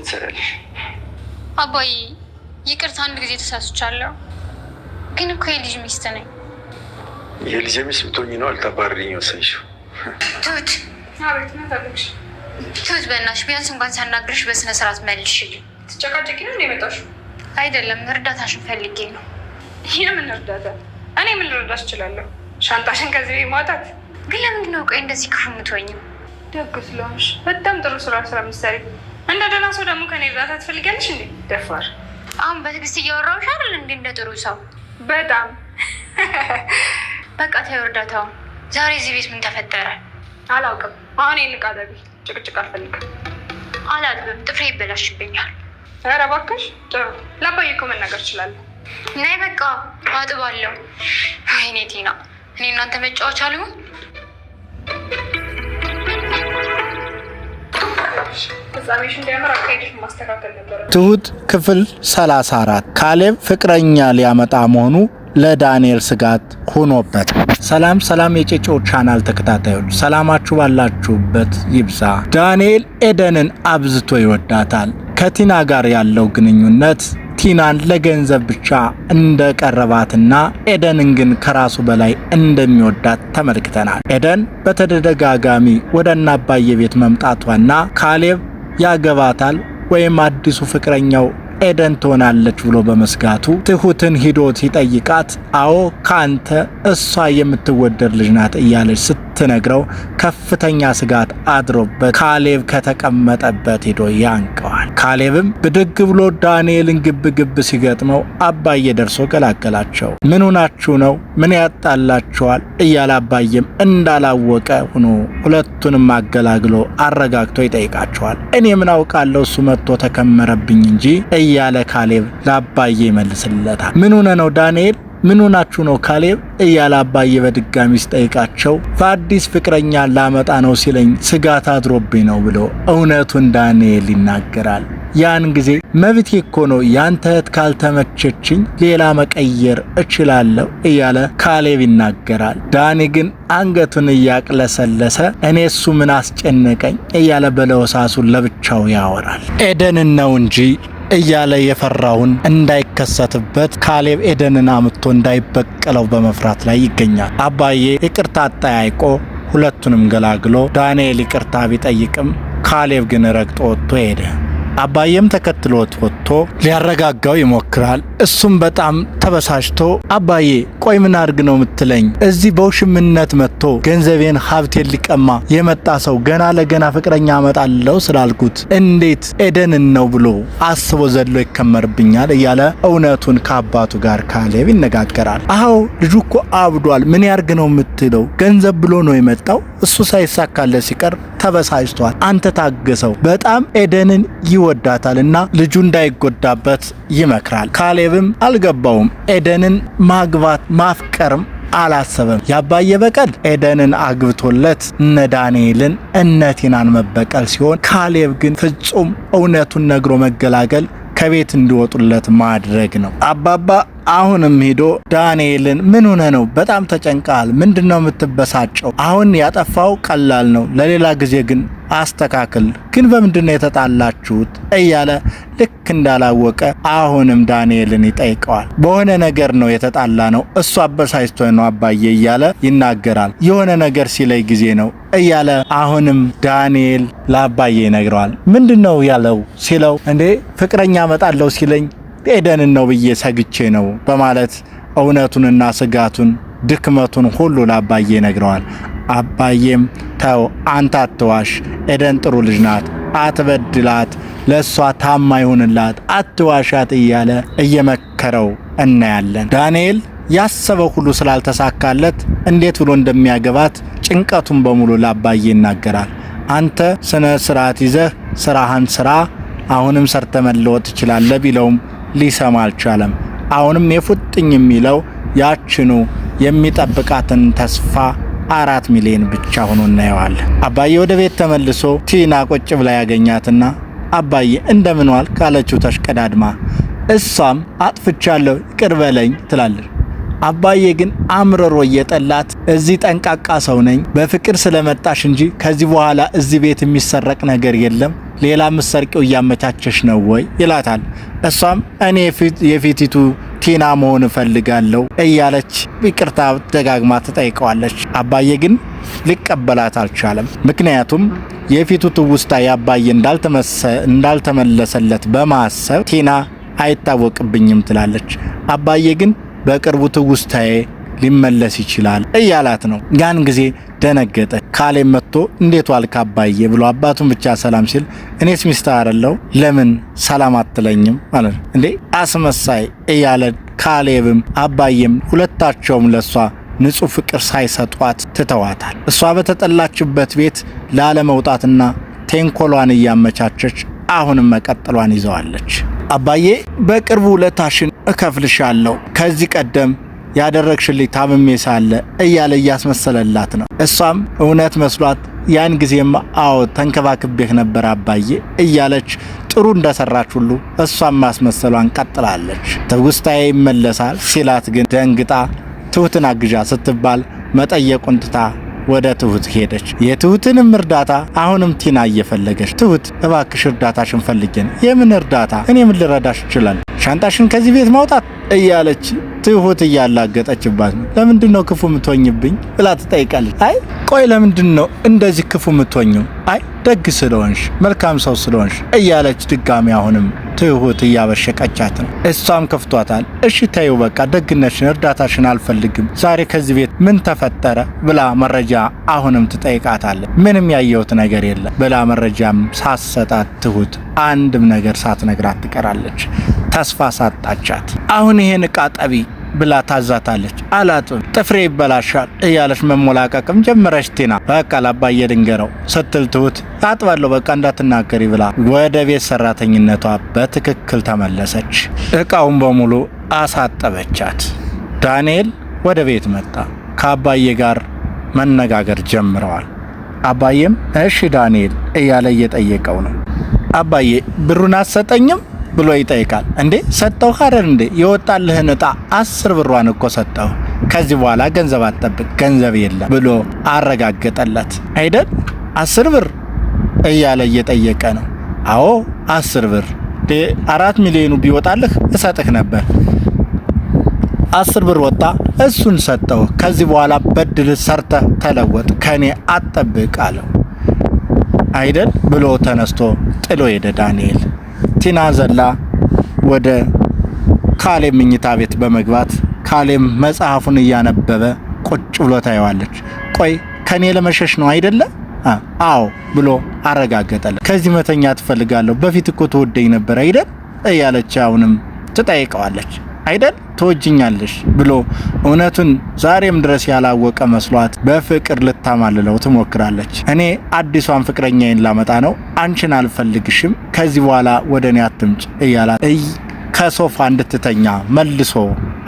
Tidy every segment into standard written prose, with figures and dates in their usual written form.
ትሰራለሽ? አባዬ ይቅርታ አንድ ጊዜ ተሳስቻለሁ፣ ግን እኮ የልጅ ሚስት ነኝ። የልጅ ሚስት ብትሆኚ ነው አልታባረሪኝ ወሰንሽው? ትሁት አቤት ነው ታለሽ? ትሁት በእናትሽ ቢያንስ እንኳን ሳናግርሽ በስነ ስርዓት መልሽልኝ። ትጨቃጨቂ ነው የመጣሽው? አይደለም እርዳታሽን ፈልጌ ነው። የምን እርዳታ? እኔ ምን ልረዳሽ እችላለሁ? ሻንጣሽን ከዚህ ማውጣት? ግን ለምንድን ነው ቆይ እንደዚህ ክፉ የምትሆኝው? ደግ ስለሆንሽ በጣም ጥሩ ስለምትሰሪ እንደ ደህና ሰው ደግሞ ከኔ እርዳታ ትፈልጊያለሽ እንዴ? ደፋር። አሁን በትዕግስት እያወራሁሽ አይደል እንዴ? እንደ ጥሩ ሰው በጣም በቃ ተይው እርዳታውን። ዛሬ እዚህ ቤት ምን ተፈጠረ? አላውቅም። አሁን ይንቃ ደቢ ጭቅጭቅ አልፈልግም። አላጥብም፣ ጥፍሬ ይበላሽብኛል። ኧረ እባክሽ ጥሩ። ለአባዬ እኮ መናገር እችላለሁ። ነይ በቃ አጥባለሁ። ወይኔ ቲና፣ እኔ እናንተ መጫወቻ አልሆን። ፍጻሜሽ እንዲያምር አካሄድሽ ማስተካከል ነበረ። ትሁት ክፍል 34 ካሌብ ፍቅረኛ ሊያመጣ መሆኑ ለዳንኤል ስጋት ሆኖበት። ሰላም የጨጮ ቻናል ተከታታዮች ሰላማችሁ ባላችሁበት ይብዛ። ዳንኤል ኤደንን አብዝቶ ይወዳታል። ከቲና ጋር ያለው ግንኙነት ቲናን ለገንዘብ ብቻ እንደቀረባትና ኤደንን ግን ከራሱ በላይ እንደሚወዳት ተመልክተናል። ኤደን በተደጋጋሚ ወደ አባዬ ቤት መምጣቷና ካሌብ ያገባታል ወይም አዲሱ ፍቅረኛው ኤደን ትሆናለች ብሎ በመስጋቱ ትሁትን ሂዶ ሲጠይቃት አዎ ካንተ እሷ የምትወደድ ልጅ ናት እያለች ስትነግረው ከፍተኛ ስጋት አድሮበት ካሌብ ከተቀመጠበት ሂዶ ያንቀዋል። ካሌብም ብድግ ብሎ ዳንኤልን ግብ ሲገጥመው አባዬ ደርሶ ገላገላቸው። ምን ሆናችሁ ነው? ምን ያጣላችኋል? እያለ አባዬም እንዳላወቀ ሆኖ ሁለቱንም አገላግሎ አረጋግቶ ይጠይቃቸዋል። እኔ ምን አውቃለሁ እሱ መጥቶ ተከመረብኝ እንጂ እያለ ካሌብ ለአባዬ ይመልስለታል። ምን ሆነ ነው ዳንኤል? ምን ሆናችሁ ነው ካሌብ? እያለ አባዬ በድጋሚ ሲጠይቃቸው በአዲስ ፍቅረኛ ላመጣ ነው ሲለኝ ስጋት አድሮብኝ ነው ብሎ እውነቱን ዳንኤል ይናገራል። ያን ጊዜ መብቴ እኮ ነው ያንተ እህት ካልተመቸችኝ ሌላ መቀየር እችላለሁ እያለ ካሌብ ይናገራል። ዳኒ ግን አንገቱን እያቅለሰለሰ እኔ እሱ ምን አስጨነቀኝ እያለ በለወሳሱን ለብቻው ያወራል። ኤደንን ነው እንጂ እያለ የፈራውን እንዳይከሰትበት ካሌብ ኤደንን አምጥቶ እንዳይበቀለው በመፍራት ላይ ይገኛል። አባዬ ይቅርታ ጠያይቆ ሁለቱንም ገላግሎ ዳንኤል ይቅርታ ቢጠይቅም ካሌብ ግን ረግጦ ወጥቶ ሄደ። አባዬም ተከትሎት ወጥቶ ሊያረጋጋው ይሞክራል። እሱም በጣም ተበሳጭቶ አባዬ ቆይ ምን አድርግ ነው የምትለኝ? እዚህ በውሽምነት መጥቶ ገንዘቤን ሀብቴን ሊቀማ የመጣ ሰው ገና ለገና ፍቅረኛ አመጣለሁ ስላልኩት እንዴት ኤደንን ነው ብሎ አስቦ ዘሎ ይከመርብኛል እያለ እውነቱን ከአባቱ ጋር ካሌብ ይነጋገራል። አዎ ልጁ እኮ አብዷል። ምን ያርግ ነው የምትለው? ገንዘብ ብሎ ነው የመጣው። እሱ ሳይሳካለት ሲቀር ተበሳጭቷል። አንተ ታገሰው። በጣም ኤደንን ይወዳታልና ልጁ እንዳይጎዳበት ይመክራል። ካሌብም አልገባውም። ኤደንን ማግባት ማፍቀርም አላሰበም። ያባየ በቀል ኤደንን አግብቶለት እነ ዳንኤልን እነ ቲናን መበቀል ሲሆን ካሌብ ግን ፍጹም እውነቱን ነግሮ መገላገል ከቤት እንዲወጡለት ማድረግ ነው። አባባ አሁንም ሄዶ ዳንኤልን ምን ሆነ ነው? በጣም ተጨንቃል። ምንድነው የምትበሳጨው? አሁን ያጠፋው ቀላል ነው፣ ለሌላ ጊዜ ግን አስተካክል። ግን በምንድነው የተጣላችሁት? እያለ ልክ እንዳላወቀ አሁንም ዳንኤልን ይጠይቀዋል። በሆነ ነገር ነው የተጣላ ነው፣ እሱ አበሳጭቶ ነው አባዬ እያለ ይናገራል። የሆነ ነገር ሲለይ ጊዜ ነው እያለ አሁንም ዳንኤል ለአባዬ ይነግረዋል። ምንድነው ያለው ሲለው እንዴ ፍቅረኛ መጣለው ሲለኝ ኤደንን ነው ብዬ ሰግቼ ነው በማለት እውነቱንና ስጋቱን ድክመቱን ሁሉ ለአባዬ ይነግረዋል። አባዬም ተው አንተ አትዋሽ፣ ኤደን ጥሩ ልጅ ናት፣ አትበድላት፣ ለሷ ታማኝ ሁንላት፣ አትዋሻት እያለ እየመከረው እናያለን። ዳንኤል ያሰበው ሁሉ ስላልተሳካለት እንዴት ብሎ እንደሚያገባት ጭንቀቱን በሙሉ ለአባዬ ይናገራል። አንተ ስነ ስርዓት ይዘህ ስራህን ስራ፣ አሁንም ሰርተ መለወጥ ትችላለህ ቢለውም ሊሰማ አልቻለም። አሁንም የፉጥኝ የሚለው ያችኑ የሚጠብቃትን ተስፋ 4 ሚሊዮን ብቻ ሆኖ እናየዋለን። አባዬ ወደ ቤት ተመልሶ ቲና ቁጭ ብላ ያገኛትና አባዬ እንደምን ዋል ካለችው ተሽቀዳድማ እሷም አጥፍቻለሁ ይቅር በለኝ ትላለች። አባዬ ግን አምረሮ እየጠላት እዚህ ጠንቃቃ ሰው ነኝ በፍቅር ስለመጣሽ እንጂ ከዚህ በኋላ እዚህ ቤት የሚሰረቅ ነገር የለም ሌላ ምሰርቂው እያመቻቸሽ ነው ወይ ይላታል። እሷም እኔ የፊቲቱ ቲና መሆን እፈልጋለሁ እያለች ይቅርታ ደጋግማ ትጠይቀዋለች። አባዬ ግን ሊቀበላት አልቻለም። ምክንያቱም የፊቱ ትውስታ ያባዬ እንዳልተመለሰለት በማሰብ ቲና አይታወቅብኝም ትላለች። አባዬ ግን በቅርቡ ትውስታዬ ሊመለስ ይችላል እያላት ነው። ያን ጊዜ ደነገጠ። ካሌብ መጥቶ እንዴት ዋልክ አባዬ ብሎ አባቱን ብቻ ሰላም ሲል እኔስ ሚስት አይደለሁ ለምን ሰላም አትለኝም ማለት እንዴ አስመሳይ እያለ ካሌብም አባዬም ሁለታቸውም ለሷ ንጹህ ፍቅር ሳይሰጧት ትተዋታል። እሷ በተጠላችበት ቤት ላለመውጣትና ቴንኮሏን እያመቻቸች አሁንም መቀጠሏን ይዘዋለች። አባዬ በቅርቡ ውለታሽን እከፍልሻለሁ ከዚህ ቀደም ያደረግሽልኝ ታምሜ ሳለ እያለ እያስመሰለላት ነው። እሷም እውነት መስሏት ያን ጊዜማ አዎ ተንከባክቤህ ነበር አባዬ እያለች ጥሩ እንደሰራች ሁሉ እሷም ማስመሰሏን ቀጥላለች። ትውስታዬ ይመለሳል ሲላት ግን ደንግጣ ትሁትን አግዣ ስትባል መጠየቁን ትታ ወደ ትሁት ሄደች። የትሁትንም እርዳታ አሁንም ቲና እየፈለገች ትሁት እባክሽ እርዳታሽን ፈልጌን። የምን እርዳታ? እኔ ምን ልረዳሽ ይችላል? ሻንጣሽን ከዚህ ቤት ማውጣት እያለች ትሁት እያላገጠችባት ነው። ለምንድነው ክፉ ምትሆኝብኝ ብላ ትጠይቃለች። አይ ቆይ ለምንድነው እንደዚህ ክፉ ምትሆኝው? አይ ደግ ስለሆንሽ መልካም ሰው ስለሆንሽ እያለች ድጋሚ አሁንም ትሁት እያበሸቀቻት ነው። እሷም ከፍቷታል። እሺ ተይው በቃ ደግነሽን እርዳታሽን አልፈልግም። ዛሬ ከዚህ ቤት ምን ተፈጠረ ብላ መረጃ አሁንም ትጠይቃታለች። ምንም ያየሁት ነገር የለም ብላ መረጃም ሳትሰጣት ትሁት አንድም ነገር ሳትነግራት ትቀራለች። ተስፋ ሳጣቻት። አሁን ይሄን ዕቃ ጠቢ ብላ ታዛታለች። አላጥም ጥፍሬ ይበላሻል እያለች መሞላቀቅም ጀመረች። ቲና በቃ ላባዬ ድንገረው ስትል ትሁት አጥባለሁ በቃ እንዳትናገሪ ብላ ወደ ቤት ሰራተኝነቷ በትክክል ተመለሰች። ዕቃውን በሙሉ አሳጠበቻት። ዳንኤል ወደ ቤት መጣ። ከአባዬ ጋር መነጋገር ጀምረዋል። አባዬም እሺ ዳንኤል እያለ እየጠየቀው ነው። አባዬ ብሩን አሰጠኝም ብሎ ይጠይቃል። እንዴ ሰጠው አይደል እንዴ የወጣልህን ዕጣ 10 ብሯን እኮ ሰጠው። ከዚህ በኋላ ገንዘብ አትጠብቅ ገንዘብ የለም ብሎ አረጋገጠለት። አይደል 10 ብር እያለ እየጠየቀ ነው። አዎ 10 ብር 4 ሚሊዮኑ ቢወጣልህ እሰጥህ ነበር። 10 ብር ወጣ እሱን ሰጠው። ከዚህ በኋላ በድል ሰርተህ ተለወጥ ከኔ አትጠብቅ አለው። አይደል ብሎ ተነስቶ ጥሎ ሄደ ዳንኤል። ቲና ዘላ ወደ ካሌብ መኝታ ቤት በመግባት ካሌብ መጽሐፉን እያነበበ ቁጭ ብሎ ታየዋለች። ቆይ ከኔ ለመሸሽ ነው አይደለ? አዎ ብሎ አረጋገጠለ። ከዚህ መተኛ ትፈልጋለሁ በፊት እኮ ተወደኝ ነበር አይደል እያለች አሁንም ትጠይቀዋለች። አይደል ተወጅኛለሽ ብሎ እውነቱን ዛሬም ድረስ ያላወቀ መስሏት በፍቅር ልታማልለው ትሞክራለች። እኔ አዲሷን ፍቅረኛዬን ላመጣ ነው አንቺን አልፈልግሽም ከዚህ በኋላ ወደኔ አትምጭ እያላት ከሶፋ እንድትተኛ መልሶ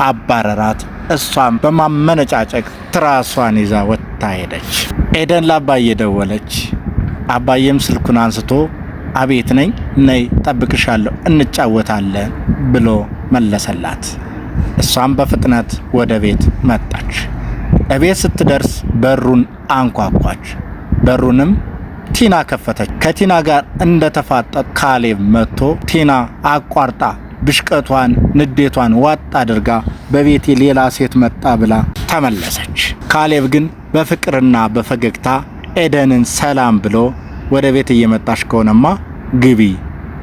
አባረራት። እሷም በማመነጫጨቅ ትራሷን ይዛ ወጥታ ሄደች። ኤደን ለአባዬ ደወለች። አባዬም ስልኩን አንስቶ አቤት ነኝ ነይ ጠብቅሻለሁ እንጫወታለን ብሎ መለሰላት። እሷም በፍጥነት ወደ ቤት መጣች። እቤት ስትደርስ በሩን አንኳኳች። በሩንም ቲና ከፈተች። ከቲና ጋር እንደተፋጠጥ ካሌብ መጥቶ ቲና አቋርጣ ብሽቀቷን ንዴቷን ዋጥ አድርጋ በቤቴ ሌላ ሴት መጣ ብላ ተመለሰች። ካሌብ ግን በፍቅርና በፈገግታ ኤደንን ሰላም ብሎ ወደ ቤት እየመጣሽ ከሆነማ ግቢ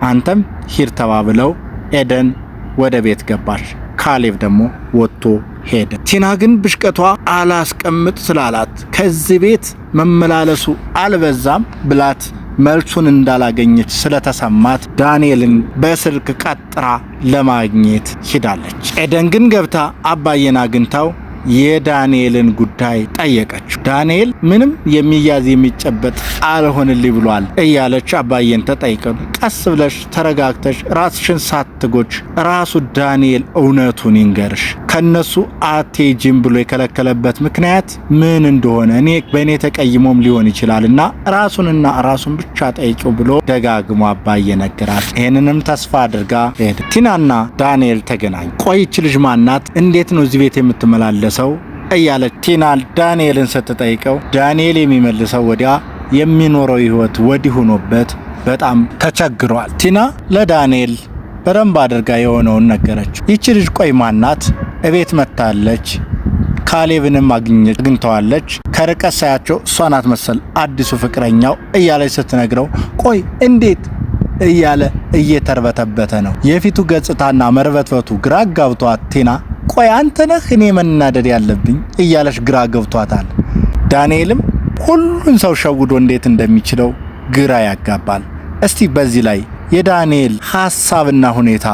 አንተም ሂድ ተባብለው ኤደን ወደ ቤት ገባች። ካሌብ ደግሞ ወጥቶ ሄደ። ቲና ግን ብሽቀቷ አላስቀምጥ ስላላት ከዚህ ቤት መመላለሱ አልበዛም ብላት መልሱን እንዳላገኘች ስለተሰማት ዳንኤልን በስልክ ቀጥራ ለማግኘት ሂዳለች። ኤደን ግን ገብታ አባዬን አግኝታው የዳንኤልን ጉዳይ ጠየቀችው። ዳንኤል ምንም የሚያዝ የሚጨበጥ አልሆንልኝ ብሏል እያለች አባዬን ተጠይቀው ቀስ ብለሽ ተረጋግተሽ ራስሽን ሳትጎች ራሱ ዳንኤል እውነቱን ይንገርሽ ከነሱ አትሄጂም ብሎ የከለከለበት ምክንያት ምን እንደሆነ እኔ በእኔ ተቀይሞም ሊሆን ይችላልና ራሱን ብቻ ጠይቂው ብሎ ደጋግሞ አባዬ ነገራት። ይሄንንም ተስፋ አድርጋ ሄደ። ቲናና ዳንኤል ተገናኙ። ቆይች ልጅ ማናት? እንዴት ነው እዚህ ቤት የምትመላለሰው እያለች ቲና ዳንኤልን ስትጠይቀው ዳንኤል የሚመልሰው ወዲያ የሚኖረው ህይወት ወዲህ ሆኖበት በጣም ተቸግሯል። ቲና ለዳንኤል በደንብ አድርጋ የሆነውን ነገረችው። ይቺ ልጅ ቆይ ማናት? እቤት መታለች፣ ካሌብንም አግኝተዋለች። ከርቀት ሳያቸው እሷ ናት መሰል አዲሱ ፍቅረኛው እያለች ስትነግረው ቆይ እንዴት እያለ እየተርበተበተ ነው። የፊቱ ገጽታና መርበትበቱ ግራ ጋብቷት ቲና ቆይ አንተ ነህ እኔ መናደድ ያለብኝ እያለች ግራ ገብቷታል። ዳንኤልም ሁሉን ሰው ሸውዶ እንዴት እንደሚችለው ግራ ያጋባል። እስቲ በዚህ ላይ የዳንኤል ሐሳብና ሁኔታ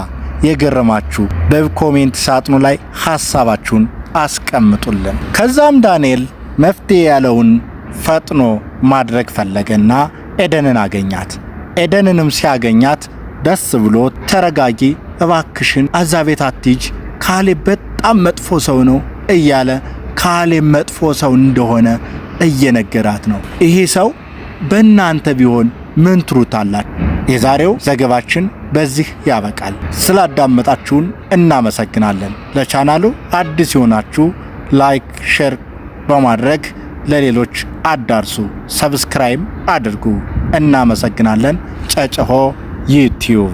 የገረማችሁ በኮሜንት ሳጥኑ ላይ ሐሳባችሁን አስቀምጡልን። ከዛም ዳንኤል መፍትሄ ያለውን ፈጥኖ ማድረግ ፈለገና ኤደንን አገኛት። ኤደንንም ሲያገኛት ደስ ብሎ ተረጋጊ እባክሽን አዛ ቤት አትሂጂ፣ ካሌብ በጣም መጥፎ ሰው ነው እያለ ካሌብ መጥፎ ሰው እንደሆነ እየነገራት ነው። ይሄ ሰው በእናንተ ቢሆን ምን ትሩታላችሁ? የዛሬው ዘገባችን በዚህ ያበቃል። ስላዳመጣችሁን እናመሰግናለን። ለቻናሉ አዲስ የሆናችሁ ላይክ፣ ሼር በማድረግ ለሌሎች አዳርሱ። ሰብስክራይብ አድርጉ። እናመሰግናለን። ጨጨሆ ዩቲዩብ